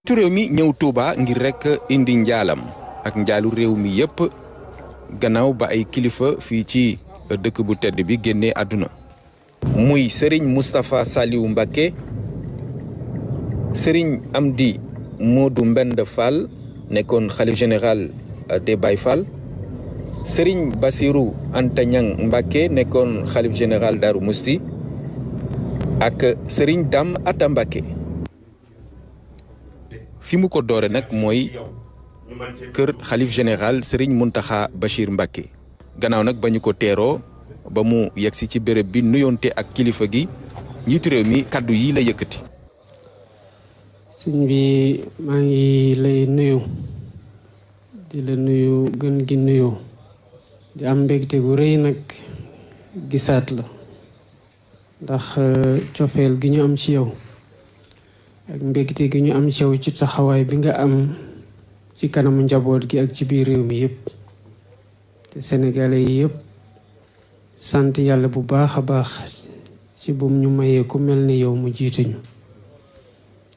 tu réew mi ñëw Touba ngir rek indi njaalam ak njaalu réew mi yépp gannaaw ba ay kilifa fii ci dëkk bu tedd bi génnee àdduna muy Serigne Moustapha Saliou Mbacké, Serigne Amdi Modou Mbend Fall nekkoon xalif général des Baye Fall, Serigne Bassirou Anta Niang Mbacké nekkoon xalif général Darou Mousti ak Serigne Dame Atta Mbacké. fi mu ko doore nag mooy kër xalif général Serigne Mountakha Bachir Mbacké. gannaaw nag ba ñu ko teeroo ba mu yegsi ci béréb bi nuyoonte ak kilifa gi njiitu réew mi kaddu yi la yëkkati. sëñ bi maa ngi lay nuyu di la nuyu gën gi nuyu di am mbégte gu rëy nag gisaat la ndax cofeel gi ñu am ci yow ak mbégte gi ñu am ci yow ci taxawaay bi nga am ci kanamu njaboot gi ak ci biir réew mi yëpp te sénégalais yi yëpp sant yàlla bu baax a baax ci bum ñu mayee ku mel ni yow mu jiituñu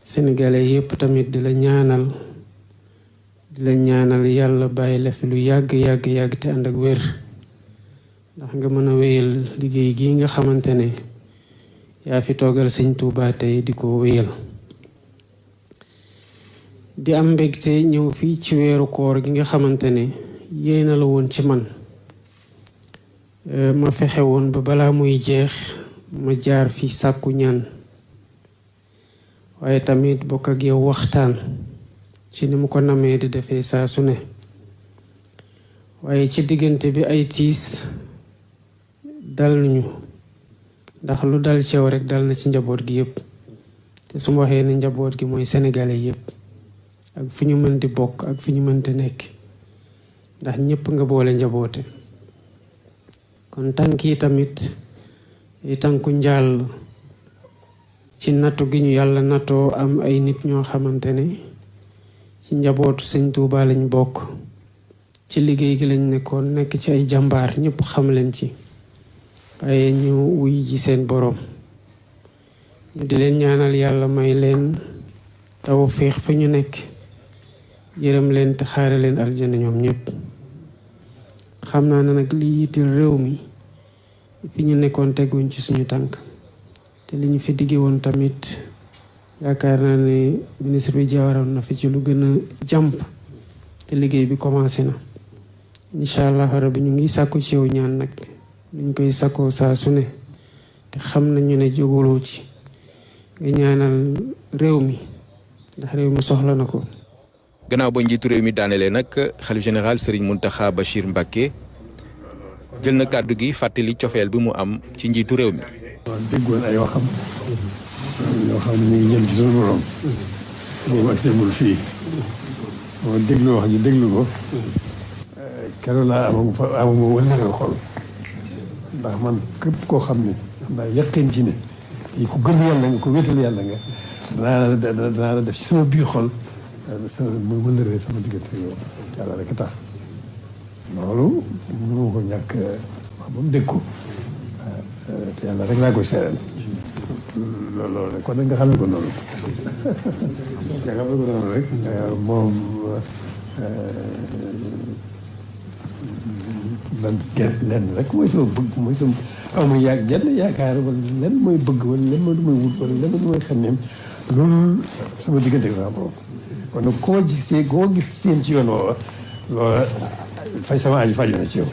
sénégalais yëpp tamit di la ñaanal yàlla bàyyi la fi lu yàgg te ànd ak wér ndax nga mën a wéyal liggéey gi nga xamante ne yaa fi toogal sëñ Tuubaa tey di ko wéyal. di am mbégte ñëw fii ci weeru koor gi nga xamante ne yéena la woon ci man ma fexe woon ba balaa muy jeex ma jaar fi sàkku ñaan waaye tamit bokk ak yow waxtaan ci ni mu ko namee di defee saa su ne waaye ci diggante bi ay tiis dal nañu ndax lu dal ci yow rek dal na ci njaboot gi yëpp te su ma waxee ne njaboot gi mooy sénégalais yëpp ak fi ñu mën di bokk ak fi ñu mënte nekk ndax ñëpp nga boole njaboote kon tànk yi tamit ay tànku njaal ci nattu gi ñu yàlla nattoo am ay nit ñoo xamante ne ci njabootu sëñ Tuuba lañ bokk ci liggéey gi lañ nekkoon nekk ci ay jàmbaar ñëpp xam leen ci waaye ñu wuy ji seen boroom ñu di leen ñaanal yàlla may leen tawfeex fi ñu nekk yërëm leen te xaare leen aljana ñoom ñëpp xam naa ne nag li yitteel réew mi fi ñu nekkoon teguñ ci suñu tànk te li ñu fi digge woon tamit yaakaar naa ne ministre bi jaawaroon na fi ci lu gën a jàmp te liggéey bi commencé na incha allah rabbi ñu ngi sàkku ci yow ñaan nag luñ koy sàkkoo saa su ne te xam nañu ne jóguloo ci nga ñaanal réew mi ndax réew mi soxla na ko. gannaaw ba njiitu réew mi daanelee nag xalif général Serigne Mountakha Bachir Mbacké jël na kàddu gi fàttali cofeel bi mu am ci njiitu réew mi. déggoon ay waxam yoo xam ne ñu ngi jëm ci suñu borom boobu ak seegul fii moo déglu wax ji déglu ko keroog laa amaguma wëllëre xol ndax man képp koo xam ne xam naa yaqin ci ne yi ku gëm yàlla nga ku wéetal yàlla nga danaa la def ci sama biir xol muy wëllëre sama diggante yow yàlla rek tax loolu mënu ko ñàkk wax ba mu dégg ko te yàlla rek laa koy seeral loolu rek kon nag nga xam ne ko noonu nga xam ne ko noonu rek moom man lenn rek mooy sama bëgg mooy sama amu jenn yaakaar wala lenn mooy bëgg wala lenn mooy lu may wut wala lenn lu may xemmeem loolu sama diggante ak sama borom kon nag koo gis seen ci yoon woowa loola faj sama aji faju na ci yow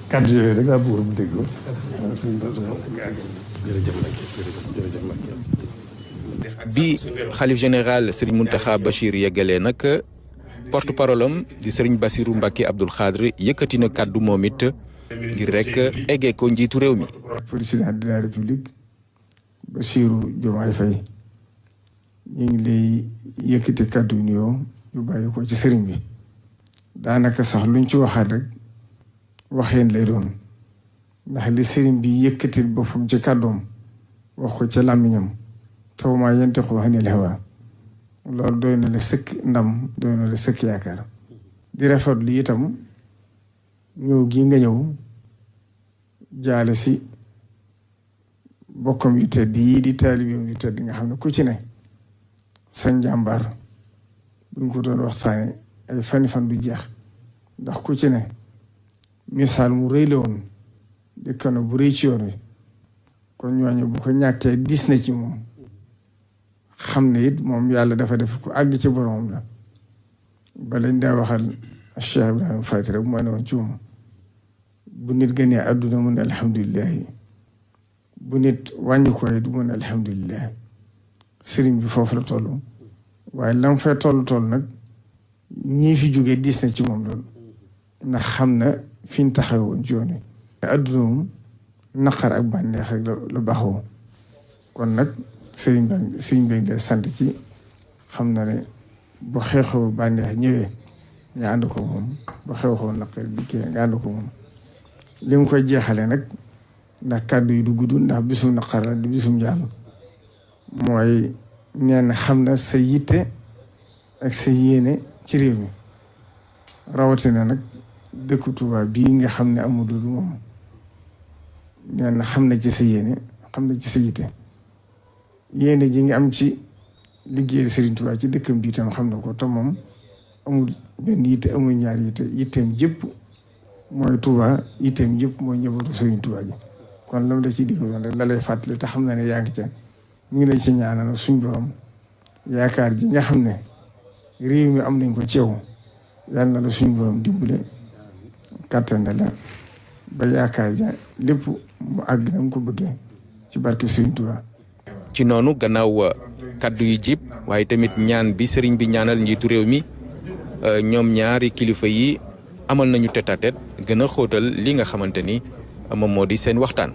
kàddu yooyu rek laa bëgg bu dégg bi xalif général Serigne Mountakha Bachir yeggalee nag porte-parole am di Serigne Bassirou Mbacké Abdoul Khadre yëkkati na kàddu moom it ngir rek eggee ko njiitu réew mi. président de la république Bassirou Diomaye Faye ñu ngi lay yëkkati kàddu nuyoo yu bàyyi ko ci sëriñ bi daanaka sax luñ ci waxaat rek waxeen lay doon ndax li sëriñ bi yëkkati boppam ci kàddoom wax ko ca làmmiñam taw maa yantiqu anil hawaa loolu doy na la sëkk ndam doy na la sëkk yaakaar di rafetlu itam ñëw gi nga ñëw jaale si bokkam yu tedd yi di taalibeem yu tedd nga xam ne ku ci ne sa njàmbaar buñ ko doon waxtaane ay fan du jeex ndax ku ci ne misaal mu rëy la woon dëkkano bu rëy ci yoon wi kon ñooñu bu ko ñàkkee diis na ci moom xam ne it moom yàlla dafa def ku àgg ci boromam la ba lañ daa waxal Cheikh Ibrahima Faty rek moo ne woon ci moom bu nit gënee àdduna mun alhamdulilahi bu nit wàññi ko it mun alhamdulilah sëriñ bi foofu la toll waaye lam fay toll nag ñii fi jógee diis na ci moom loolu ndax xam na fi ñu taxawoon ci yoon wi àdduna moom naqar ak bànneex rek la baxoo kon nag sëriñ bi de sant ci xam na ne bu xeexoo bànneex ñëwee nga ànd ko moom bu xeexoo naqar dikkee nga ànd ko moom li mu koy jeexale nag ndax kàddu yi du gudd ndax bisum naqar la di bisum jàll mooy neen xam na sa yitte ak sa yéene ci réew mi rawatina nag dëkku Tuubaa bii nga xam ne amul lu moom neen xam na ci sa yéene xam na ci sa yitte yéene ji nga am ci liggéeyal Serigne Touba ci dëkkam bi itam xam na ko te moom amul benn yitte amul ñaar yitteem jëpp mooy Touba yitteem jëpp mooy njabootu Serigne Touba gi kon lam la ci digaloon rek la lay fàttali te xam na ne yaa ngi ca mu ngi lay ci ñaanal suñ borom yaakaar ji nga xam ne réew mi am nañ ko ci yow yal na la suñ borom dimbale kàttan la ba yaakaar ja lépp mu àgg na mu ko bëggee ci barke Serigne Touba. ci noonu gannaaw kaddu yi jib waaye tamit ñaan bi sëriñ bi ñaanal njiitu réew mi ñoom ñaari kilifa yi amal nañu tête à tête gën a xóotal li nga xamante ni moom moo di seen waxtaan.